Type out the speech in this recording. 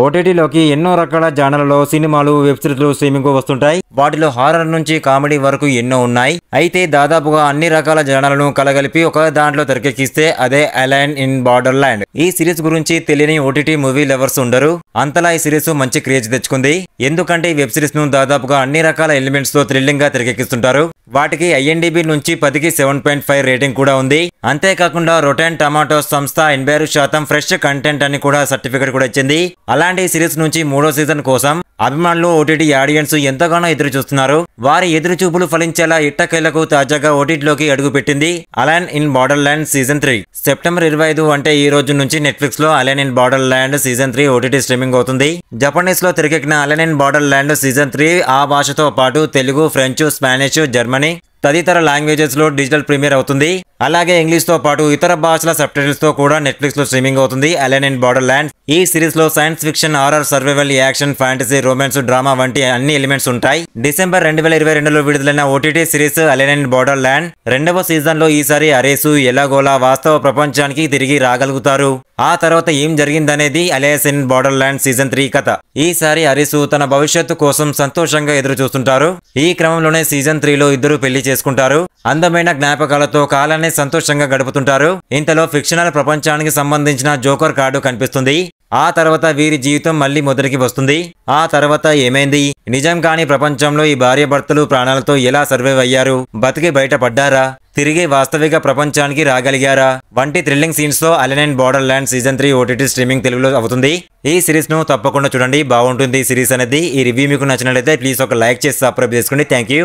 ఓటీటీలోకి ఎన్నో రకాల జానర్లలో సినిమాలు, వెబ్ సిరీస్లు స్ట్రీమింగ్ వస్తుంటాయి. వాటిలో హారర్ నుంచి కామెడీ వరకు ఎన్నో ఉన్నాయి. అయితే దాదాపుగా అన్ని రకాల జానర్లను కలగలిపి ఒక దాంట్లో తెరకెక్కిస్తే అదే అలైన్ ఇన్ బార్డర్ ల్యాండ్. ఈ సిరీస్ గురించి తెలియని ఓటీటీ మూవీ లవర్స్ ఉండరు. అంతలా ఈ సిరీస్ మంచి క్రేజ్ తెచ్చుకుంది. ఎందుకంటే ఈ వెబ్ సిరీస్ ను దాదాపుగా అన్ని రకాల ఎలిమెంట్స్ తో థ్రిల్లింగ్ గా తెరకెక్కిస్తుంటారు. వాటికి IMDb నుంచి 10కి 7.5 రేటింగ్ కూడా ఉంది. అంతేకాకుండా రొటెన్ టమాటోస్ సంస్థ 86% ఫ్రెష్ కంటెంట్ అని కూడా సర్టిఫికెట్ కూడా ఇచ్చింది. అలాంటి సిరీస్ నుంచి 3వ సీజన్ కోసం అభిమానులు, ఓటీటీ ఆడియన్స్ ఎంతగానో ఎదురు చూస్తున్నారు. వారి ఎదురు చూపులు ఫలించేలా ఇట్టకేలకు తాజాగా ఓటీటీలోకి అడుగు పెట్టింది align in border land season 3. September 25 అంటే ఈ రోజు నుంచి నెట్ఫ్లిక్స్ లో align in border land season 3 OTT streaming అవుతుంది. జపనీస్ లో తెరకెక్కిన align in border land season 3 ఆ భాషతో పాటు తెలుగు, ఫ్రెంచ్, స్పానిష్, జర్మనీ తదితర లాంగ్వేజెస్ లో డిజిటల్ ప్రీమియర్ అవుతుంది. అలాగే ఇంగ్లీష్ తో పాటు ఇతర భాషల సబ్టైటిల్స్ తో కూడా నెట్ఫ్లిక్స్ లో స్ట్రీమింగ్ అవుతుంది అలైన్ ఇన్ బార్డర్ ల్యాండ్. ఈ సిరీస్ లో science fiction, horror, survival, action, fantasy, romance, drama వంటి అన్ని ఎలిమెంట్స్ ఉంటాయి. డిసెంబర్ 2022లో విడుదలైన OTT series align in border land 2వ సీజన్ లో ఈసారి అరేసు ఎలాగోలా వాస్తవ ప్రపంచానికి తిరిగి రాగలుగుతారు. ఆ తర్వాత ఏం జరిగిందనేది align in border land season 3 కథ. ఈసారి అరేసు తన భవిష్యత్తు కోసం సంతోషంగా ఎదురు చూస్తుంటారు. ఈ క్రమంలోనే సీజన్ 3లో ఇద్దరు పెళ్లి చేసుకుంటారు. అందమైన జ్ఞాపకాలతో కాలాన్ని సంతోషంగా గడుపుతుంటారు. ఇంతలో ఫిక్షనల్ ప్రపంచానికి సంబంధించిన జోకర్ కార్డు కనిపిస్తుంది. ఆ తర్వాత వీరి జీవితం మళ్ళీ మొదటికి వస్తుంది. ఆ తర్వాత ఏమైంది? నిజం కాని ప్రపంచంలో ఈ భార్యాభర్తలు ప్రాణాలతో ఎలా సర్వైవ్ అయ్యారు? బతికి బయటపడ్డారా? తిరిగి వాస్తవిక ప్రపంచానికి రాగలిగారా? వంటి థ్రిల్లింగ్ సీన్స్ తో align in border land season 3 OTT streaming తెలుగులో అవుతుంది. ఈ సిరీస్ ను తప్పకుండా చూడండి, బాగుంటుంది ఈ సిరీస్ అనేది. ఈ రివ్యూ మీకు నచ్చినట్లయితే ప్లీజ్ ఒక లైక్ చేసి సబ్స్క్రైబ్ చేసుకోండి. Thank you.